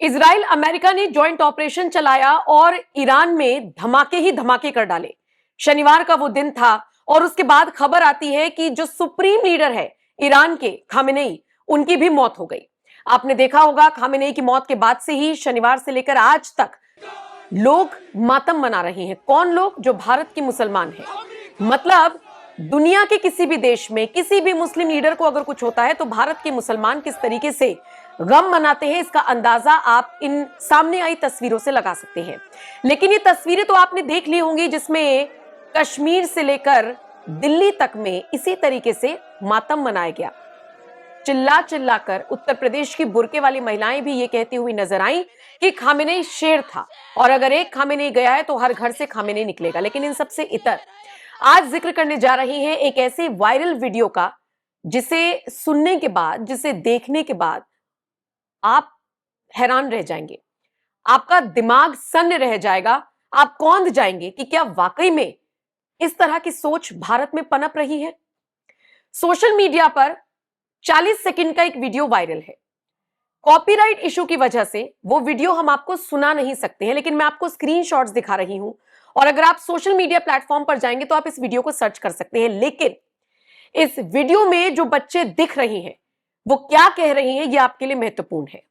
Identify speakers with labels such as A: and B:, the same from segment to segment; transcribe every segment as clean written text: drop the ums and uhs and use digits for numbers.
A: Israel America ने joint operation चलाया और ईरान में धमाके ही धमाके कर डाले। शनिवार का वो दिन था और उसके बाद खबर आती है कि जो सुप्रीम लीडर है ईरान के, खामेनेई, उनकी भी मौत हो गई। आपने देखा होगा, खामेनेई की मौत के बाद से ही शनिवार से लेकर आज तक लोग मातम मना रहे हैं। कौन लोग? जो भारत के मुसलमान हैं। मतलब दुनिया के किसी भी देश में किसी भी मुस्लिम लीडर को अगर कुछ होता है तो भारत के मुसलमान किस तरीके से गम मनाते हैं, इसका अंदाजा आप इन सामने आई तस्वीरों से लगा सकते हैं। लेकिन ये तस्वीरें तो आपने देख ली होंगी जिसमें कश्मीर से लेकर दिल्ली तक में इसी तरीके से मातम मनाया गया। चिल्ला चिल्ला कर उत्तर प्रदेश की बुर्के वाली महिलाएं भी ये कहती हुई नजर आई कि खामेनेई शेर था और अगर एक खामेनेई गया है तो हर घर से खामेनेई निकलेगा। लेकिन इन सबसे इतर आज जिक्र करने जा रही हैं एक ऐसे वायरल वीडियो का जिसे सुनने के बाद, जिसे देखने के बाद आप हैरान रह जाएंगे, आपका दिमाग सन्न रह जाएगा, आप कौंध जाएंगे कि क्या वाकई में इस तरह की सोच भारत में पनप रही है। सोशल मीडिया पर 40 सेकंड का एक वीडियो वायरल है। कॉपीराइट इशू की वजह से वो वीडियो हम आपको सुना नहीं सकते हैं, लेकिन मैं आपको स्क्रीनशॉट्स दिखा रही हूं और अगर आप सोशल मीडिया प्लेटफॉर्म पर जाएंगे तो आप इस वीडियो को सर्च कर सकते हैं। लेकिन इस वीडियो में जो बच्चे दिख रहे हैं वो क्या कह रहे हैं ये आपके लिए महत्वपूर्ण है।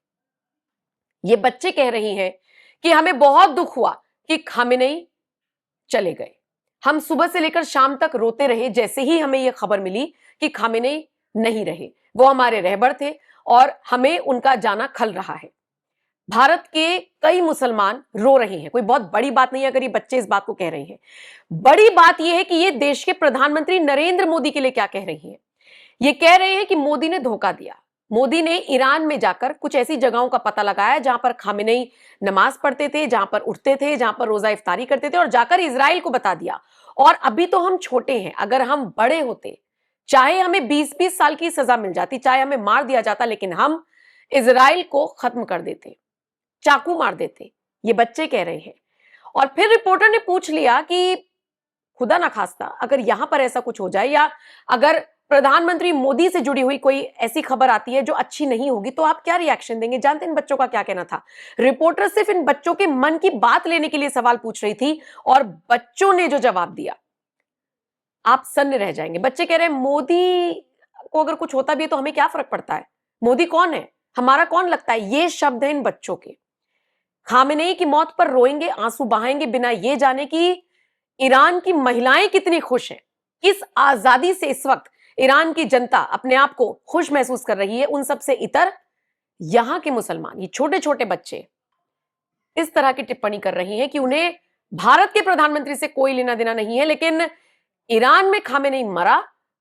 A: ये बच्चे कह रही हैं कि हमें बहुत दुख हुआ कि खामेनेई चले गए। हम सुबह से लेकर शाम तक रोते रहे जैसे ही हमें यह खबर मिली कि खामेनेई नहीं रहे। वो हमारे रहबर थे और हमें उनका जाना खल रहा है। भारत के कई मुसलमान रो रहे हैं। कोई बहुत बड़ी बात नहीं है अगर ये बच्चे इस बात को कह रहे हैं। बड़ी बात यह है कि ये देश के प्रधानमंत्री नरेंद्र मोदी के लिए क्या कह रही हैं। ये कह रहे हैं कि मोदी ने धोखा दिया। मोदी ने ईरान में जाकर कुछ ऐसी जगहों का पता लगाया जहां पर खामेनेई नमाज पढ़ते थे, जहां पर उठते थे, जहां पर रोजा इफ्तारी करते थे और जाकर इजराइल को बता दिया। और अभी तो हम छोटे हैं, अगर हम बड़े होते, चाहे हमें 20-20 साल की सजा मिल जाती, चाहे हमें मार दिया जाता, लेकिन हम इजराइल को खत्म कर देते, चाकू मार देते। ये बच्चे कह रहे हैं। और फिर रिपोर्टर ने पूछ लिया कि खुदा ना खास्ता अगर यहां पर ऐसा कुछ हो जाए या अगर प्रधानमंत्री मोदी से जुड़ी हुई कोई ऐसी खबर आती है जो अच्छी नहीं होगी तो आप क्या रिएक्शन देंगे। जानते हैं इन बच्चों का क्या कहना था? रिपोर्टर सिर्फ इन बच्चों के मन की बात लेने के लिए सवाल पूछ रही थी और बच्चों ने जो जवाब दिया आप सन्न रह जाएंगे। बच्चे कह रहे हैं मोदी को अगर कुछ होता भी है तो हमें क्या फर्क पड़ता है, मोदी कौन है, हमारा कौन लगता है। ये शब्द है इन बच्चों के। खामेनेई की मौत पर रोएंगे, आंसू बहाएंगे बिना ये जाने कि ईरान की महिलाएं कितनी खुश हैं, किस आजादी से इस वक्त ईरान की जनता अपने आप को खुश महसूस कर रही है। उन सबसे इतर यहां के मुसलमान, ये छोटे छोटे बच्चे इस तरह की टिप्पणी कर रही हैं कि उन्हें भारत के प्रधानमंत्री से कोई लेना देना नहीं है, लेकिन ईरान में खामेनेई मरा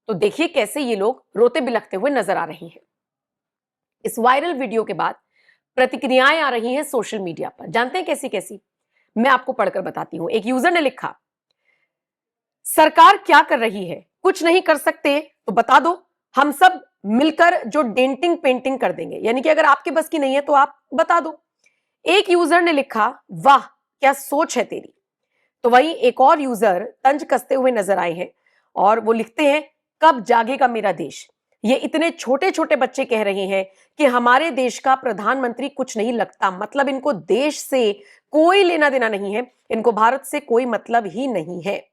A: तो देखिए कैसे ये लोग रोते बिलखते हुए नजर आ रही हैं। इस वायरल वीडियो के बाद प्रतिक्रियाएं आ रही हैं सोशल मीडिया पर। जानते हैं कैसी कैसी? मैं आपको पढ़कर बताती हूं। एक यूजर ने लिखा, सरकार क्या कर रही है, कुछ नहीं कर सकते तो बता दो, हम सब मिलकर जो डेंटिंग पेंटिंग कर देंगे। यानी कि अगर आपके बस की नहीं है तो आप बता दो। एक यूजर ने लिखा, वाह क्या सोच है तेरी। तो वहीं एक और यूजर तंज कसते हुए नजर आए हैं और वो लिखते हैं, कब जागेगा मेरा देश। ये इतने छोटे छोटे बच्चे कह रहे हैं कि हमारे देश का प्रधानमंत्री कुछ नहीं लगता। मतलब इनको देश से कोई लेना देना नहीं है, इनको भारत से कोई मतलब ही नहीं है।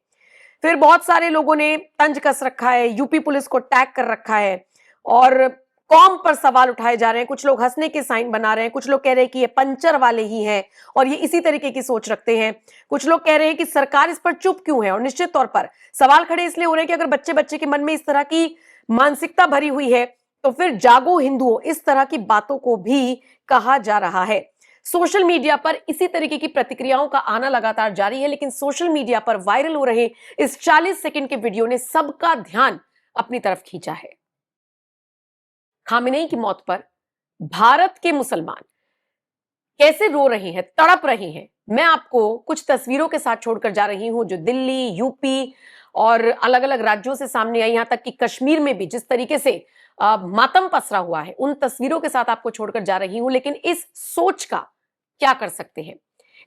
A: फिर बहुत सारे लोगों ने तंज कस रखा है, यूपी पुलिस को टैग कर रखा है और कौम पर सवाल उठाए जा रहे हैं। कुछ लोग हंसने के साइन बना रहे हैं, कुछ लोग कह रहे हैं कि ये पंचर वाले ही हैं और ये इसी तरीके की सोच रखते हैं। कुछ लोग कह रहे हैं कि सरकार इस पर चुप क्यों है। और निश्चित तौर पर सवाल खड़े इसलिए हो रहे हैं कि अगर बच्चे बच्चे के मन में इस तरह की मानसिकता भरी हुई है तो फिर जागो हिंदुओं, इस तरह की बातों को भी कहा जा रहा है। सोशल मीडिया पर इसी तरीके की प्रतिक्रियाओं का आना लगातार जारी है, लेकिन सोशल मीडिया पर वायरल हो रहे इस 40 सेकंड के वीडियो ने सबका ध्यान अपनी तरफ खींचा है। खामेनेई की मौत पर भारत के मुसलमान कैसे रो रहे हैं, तड़प रहे हैं, मैं आपको कुछ तस्वीरों के साथ छोड़कर जा रही हूं जो दिल्ली, यूपी और अलग अलग राज्यों से सामने आई, यहां तक कि कश्मीर में भी जिस तरीके से मातम पसरा हुआ है, उन तस्वीरों के साथ आपको छोड़कर जा रही हूं। लेकिन इस सोच का क्या कर सकते हैं,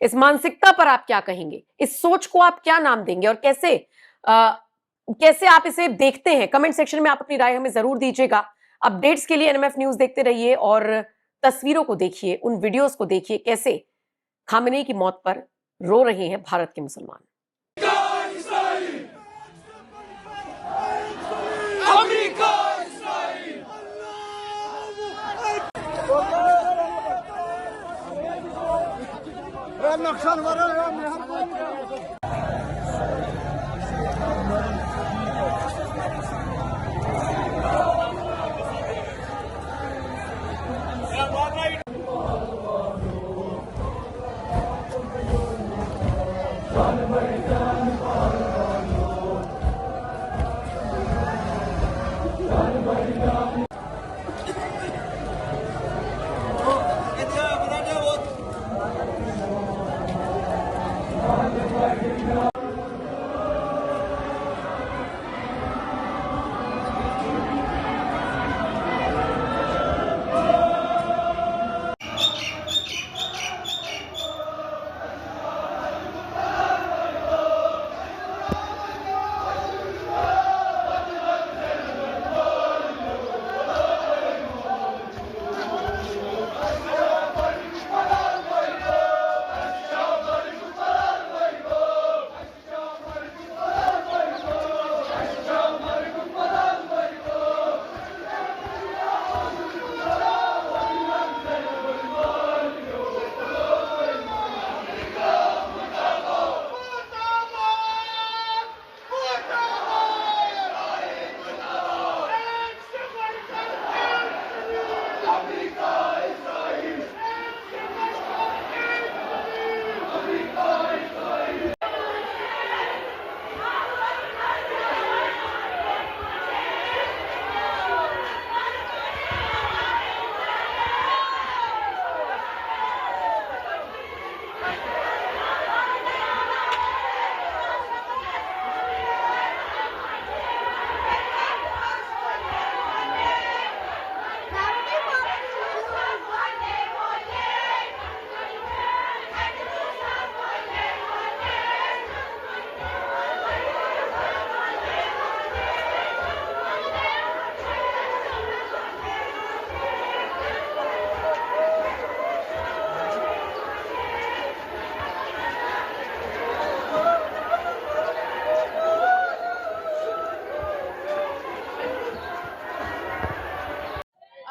A: इस मानसिकता पर आप क्या कहेंगे, इस सोच को आप क्या नाम देंगे और कैसे आप इसे देखते हैं? कमेंट सेक्शन में आप अपनी राय हमें जरूर दीजिएगा। अपडेट्स के लिए एनएमएफ न्यूज देखते रहिए और तस्वीरों को देखिए, उन वीडियोस को देखिए, कैसे खामेनेई की मौत पर रो रहे हैं भारत के मुसलमान।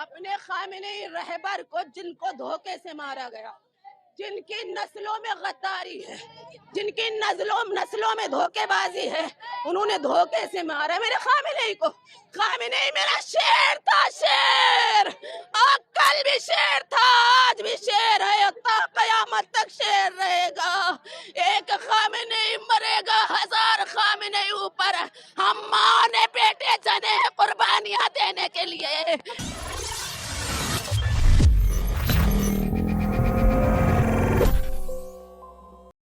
B: अपने खामेनेई रहबर को जिनको धोखे से मारा गया, जिनकी नस्लों में गद्दारी है, जिनकी नस्लों में धोखेबाजी है, उन्होंने धोखे से मारा मेरे खामेनेई को। खामेनेई मेरा शेर था, शेर। कल भी शेर था, आज भी शेर है, कयामत तक शेर रहेगा। एक खामेनेई मरेगा, 1000 खामेनेई ऊपर। हम माँ ने बेटे जने हैं कुर्बानियां देने के लिए।